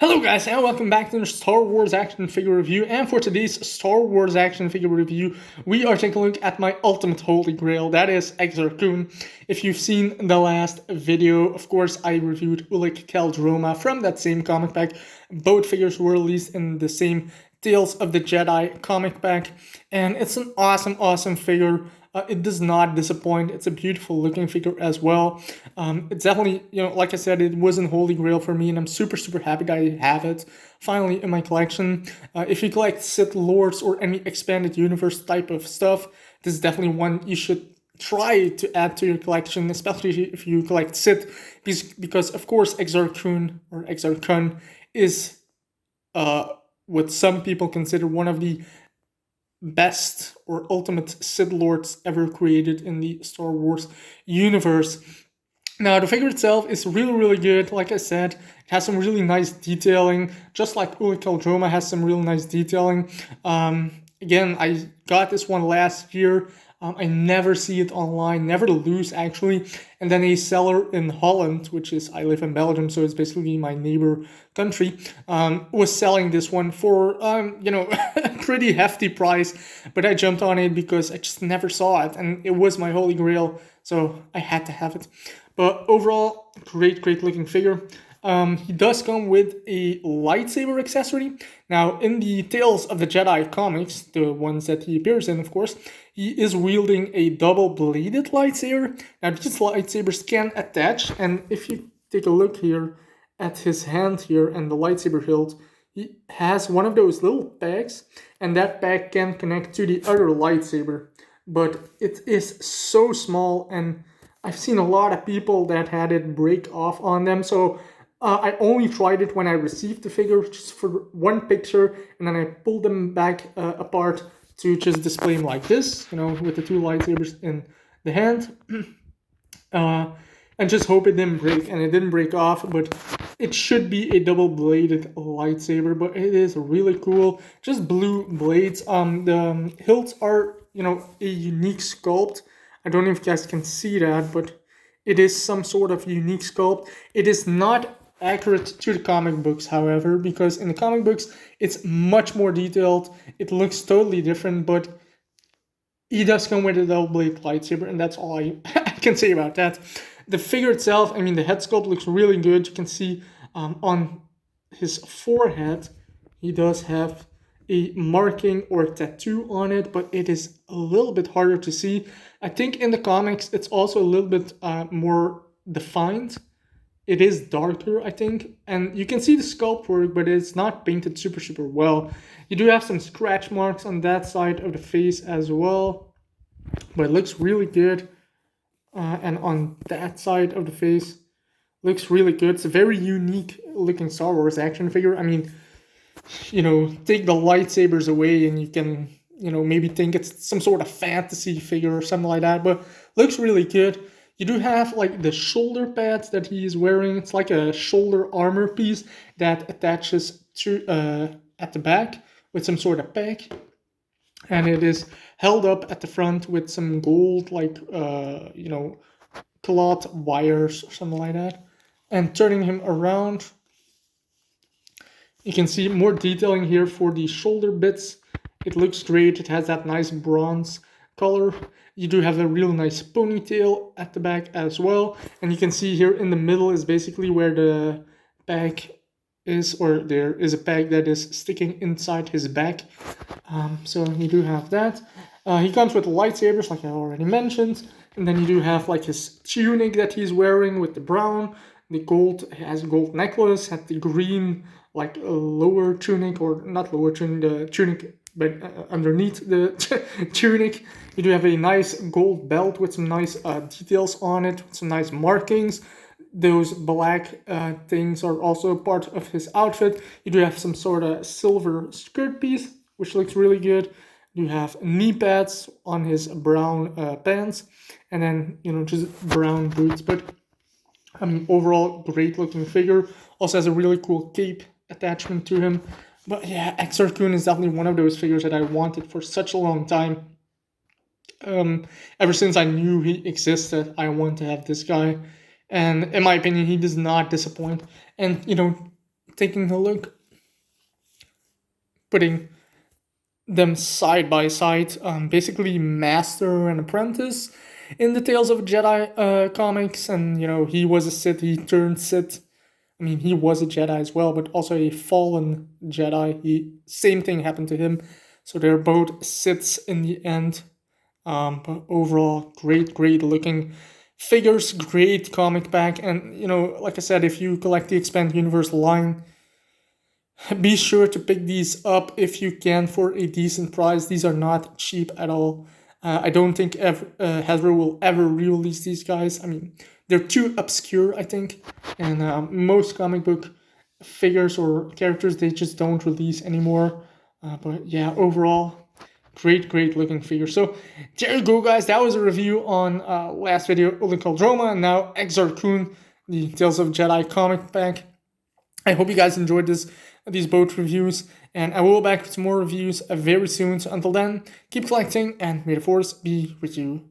Hello guys and welcome back to the Star Wars action figure review, and for today's Star Wars action figure review we are taking a look at my ultimate holy grail, that is Exar Kun. If you've seen the last video, of course I reviewed Ulic Qel-Droma from that same comic pack. Both figures were released in the same Tales of the Jedi comic pack, and it's an awesome figure. It does not disappoint. It's a beautiful looking figure as well. It's definitely, like I said, it wasn't Holy Grail for me, and I'm super happy that I have it finally in my collection. If you collect Sith Lords or any expanded universe type of stuff, this is definitely one you should try to add to your collection, especially if you collect Sith, because of course Exar Kun or Exar Kun is what some people consider one of the best or ultimate Sith Lords ever created in the Star Wars universe. Now, the figure itself is really good. Like I said, it has some really nice detailing, just like Ulic Qel-Droma has some real nice detailing. Again, I got this one last year. I never see it online, never to lose actually. And then a seller in Holland, which is, I live in Belgium, so it's basically my neighbor country, was selling this one for, a pretty hefty price. But I jumped on it because I just never saw it, and it was my holy grail, so I had to have it. But overall, great looking figure. He does come with a lightsaber accessory. Now, in the Tales of the Jedi comics, the ones that he appears in, of course, he is wielding a double-bladed lightsaber. Now, these lightsabers can attach, and if you take a look here at his hand here and the lightsaber hilt, he has one of those little pegs, and that peg can connect to the other lightsaber. But it is so small, and I've seen a lot of people that had it break off on them, so I only tried it when I received the figure, just for one picture, and then I pulled them back apart to just display them like this, with the two lightsabers in the hand, and just hope it didn't break, and it didn't break off, but it should be a double-bladed lightsaber, but it is really cool. Just blue blades. The hilts are, a unique sculpt. I don't know if you guys can see that, but it is some sort of unique sculpt. It is not accurate to the comic books, however, because in the comic books it's much more detailed. It looks totally different, but he does come with a double-bladed lightsaber, and that's all I can say about that. The figure itself, the head sculpt looks really good. You can see on his forehead he does have a marking or a tattoo on it, but it is a little bit harder to see. I think in the comics it's also a little bit more defined. It is darker, I think, and you can see the sculpt work, but it's not painted super well. You do have some scratch marks on that side of the face as well, but it looks really good. And on that side of the face, looks really good. It's a very unique looking Star Wars action figure. Take the lightsabers away and you can, maybe think it's some sort of fantasy figure or something like that, but looks really good. You do have like the shoulder pads that he is wearing. It's like a shoulder armor piece that attaches to at the back with some sort of peg, and it is held up at the front with some gold, like cloth wires or something like that. And turning him around, you can see more detailing here for the shoulder bits. It looks great. It has that nice bronze color. You do have a real nice ponytail at the back as well. And you can see here in the middle is basically where the peg is, or there is a peg that is sticking inside his back. So you do have that. He comes with lightsabers, like I already mentioned. And then you do have like his tunic that he's wearing with the brown. The gold, has a gold necklace, had the green, like lower tunic, or not lower tunic, the tunic, but underneath the tunic. You do have a nice gold belt with some nice details on it, with some nice markings. Those black things are also part of his outfit. You do have some sort of silver skirt piece, which looks really good. You have knee pads on his brown pants, and then, just brown boots. But overall, great looking figure. Also has a really cool cape attachment to him. But yeah, Exar Kun is definitely one of those figures that I wanted for such a long time. Ever since I knew he existed, I want to have this guy. And in my opinion, he does not disappoint. And, taking a look, putting them side by side, basically master and apprentice in the Tales of Jedi comics, and he was a Sith, he turned Sith. I mean, he was a Jedi as well, but also a fallen Jedi. Same thing happened to him, so they're both Siths in the end. But overall, great looking figures, great comic back, and like I said, if you collect the Expanded Universe line, be sure to pick these up if you can for a decent price. These are not cheap at all. I don't think Hasbro will ever re-release these guys. I mean, they're too obscure, I think, and most comic book figures or characters, they just don't release anymore. But yeah, overall, great looking figure. So there you go, guys. That was a review on last video, Ulic Qel-Droma, and now Exar Kun, the Tales of Jedi comic pack. I hope you guys enjoyed these both reviews, and I will be back with some more reviews very soon. So until then, keep collecting, and may the Force be with you